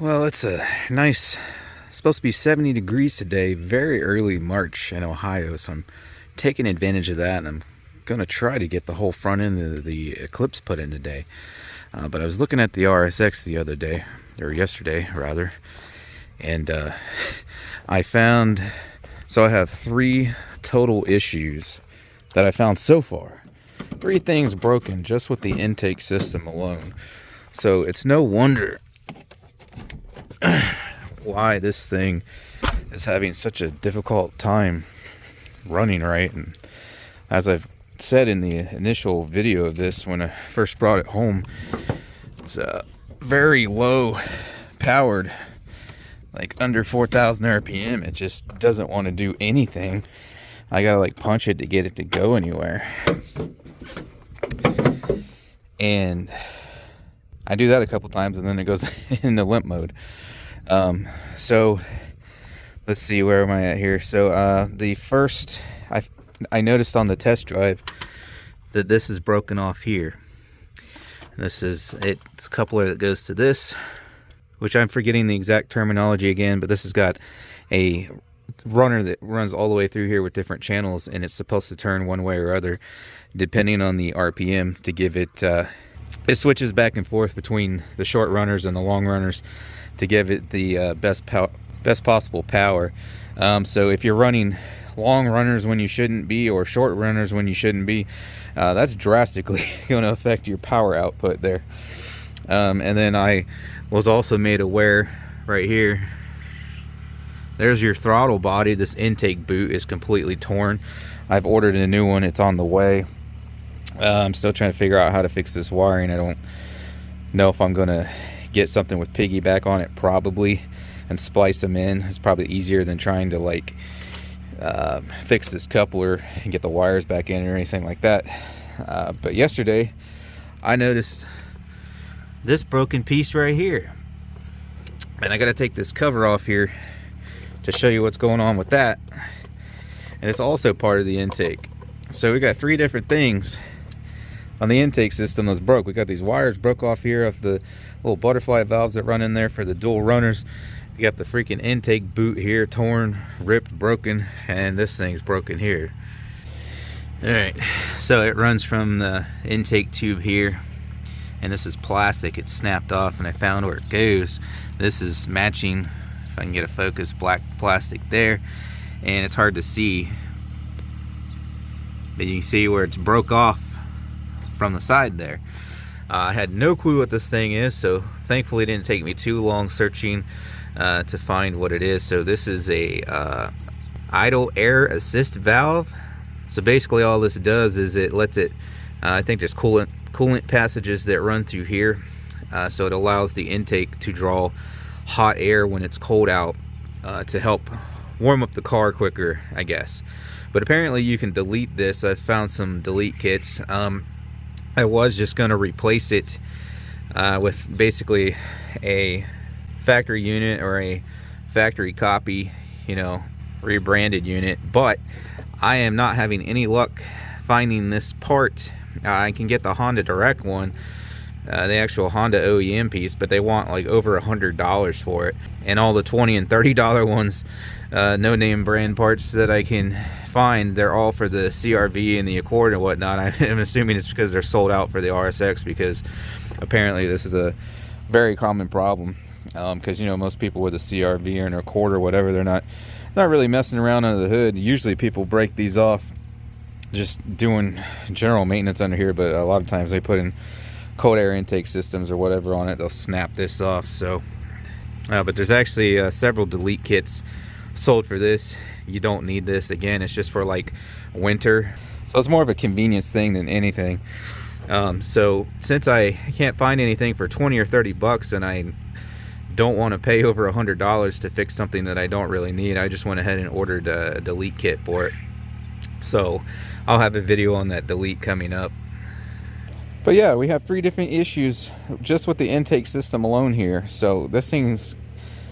Well, it's a nice, supposed to be 70 degrees today, very early March in Ohio, so I'm taking advantage of that, and I'm going to try to get the whole front end of the Eclipse put in today. But I was looking at the RSX the other day, or yesterday rather, and I found, so I have 3 total issues that I found so far. 3 things broken just with the intake system alone. So it's no wonder why this thing is having such a difficult time running right. And as I've said in the initial video of this, when I first brought it home, it's very low powered, like under 4,000 RPM. It just doesn't want to do anything. I gotta like punch it to get it to go anywhere, and I do that a couple times and then it goes into limp mode. So let's see, where am I at here? So the first, I noticed on the test drive that this is broken off here. This is it's a coupler that goes to this, which I'm forgetting the exact terminology again, but this has got a runner that runs all the way through here with different channels, and it's supposed to turn one way or other depending on the RPM to give it it switches back and forth between the short runners and the long runners to give it the best possible power. So if you're running long runners when you shouldn't be, or short runners when you shouldn't be, that's drastically going to affect your power output there. And then I was also made aware right here, there's your throttle body. This intake boot is completely torn. I've ordered a new one, it's on the way. I'm still trying to figure out how to fix this wiring. I don't know if I'm gonna get something with piggyback on it, probably, and splice them in. It's probably easier than trying to like fix this coupler and get the wires back in or anything like that. But yesterday I noticed this broken piece right here, and I gotta take this cover off here to show you what's going on with that. And it's also part of the intake. So we got 3 different things on the intake system that's broke. We got these wires broke off here of the little butterfly valves that run in there for the dual runners. We got the freaking intake boot here torn, ripped, broken, and this thing's broken here. Alright, so it runs from the intake tube here, and this is plastic. It's snapped off, and I found where it goes. This is matching, if I can get a focus, black plastic there, and it's hard to see, but you can see where it's broke off from the side there. I had no clue what this thing is, so thankfully it didn't take me too long searching to find what it is. So this is a idle air assist valve. So basically all this does is it lets it, I think there's coolant passages that run through here, so it allows the intake to draw hot air when it's cold out, to help warm up the car quicker, I guess. But apparently you can delete this. I found some delete kits. I was just going to replace it with basically a factory unit or a factory copy, you know, rebranded unit, but I am not having any luck finding this part. I can get the Honda Direct one, the actual Honda OEM piece, but they want like over $100 for it. And all the $20 and $30 ones, no name brand parts that I can find, they're all for the CRV and the Accord and whatnot. I'm assuming it's because they're sold out for the RSX, because apparently this is a very common problem, because you know, most people with a CRV or an Accord or whatever, they're not really messing around under the hood. Usually people break these off just doing general maintenance under here, but a lot of times they put in cold air intake systems or whatever on it, they'll snap this off. So but there's actually several delete kits sold for this. You don't need this. Again, it's just for like winter, so it's more of a convenience thing than anything. So since I can't find anything for 20 or 30 bucks, and I don't want to pay over $100 to fix something that I don't really need, I just went ahead and ordered a delete kit for it. So I'll have a video on that delete coming up. But yeah, we have 3 different issues just with the intake system alone here. So this thing's,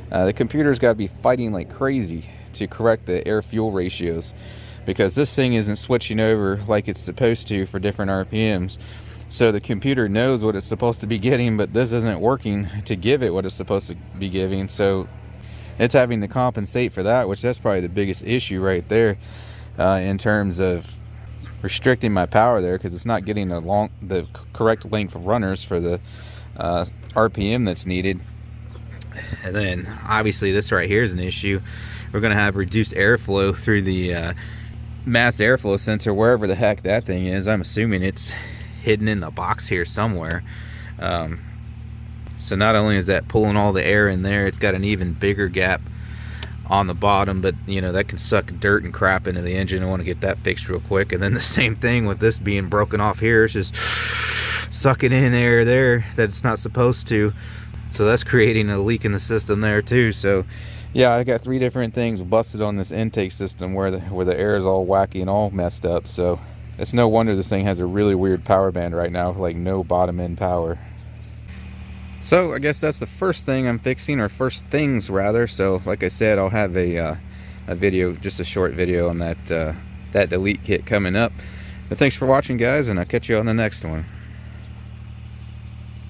the computer's got to be fighting like crazy to correct the air-fuel ratios, because this thing isn't switching over like it's supposed to for different RPMs. So the computer knows what it's supposed to be getting, but this isn't working to give it what it's supposed to be giving. So it's having to compensate for that, which that's probably the biggest issue right there, in terms of restricting my power there, because it's not getting the correct length of runners for the RPM that's needed. And then obviously this right here is an issue. We're going to have reduced airflow through the mass airflow sensor, wherever the heck that thing is. I'm assuming it's hidden in the box here somewhere. So not only is that pulling all the air in there, it's got an even bigger gap on the bottom, but you know, that can suck dirt and crap into the engine. I want to get that fixed real quick. And then the same thing with this being broken off here. It's just sucking in air there that it's not supposed to. So that's creating a leak in the system there too. So yeah, I got 3 different things busted on this intake system where the air is all wacky and all messed up. So it's no wonder this thing has a really weird power band right now with like no bottom end power. So I guess that's the first thing I'm fixing, or first things rather. So like I said, I'll have a video, just a short video on that delete kit coming up. But thanks for watching, guys, and I'll catch you on the next one.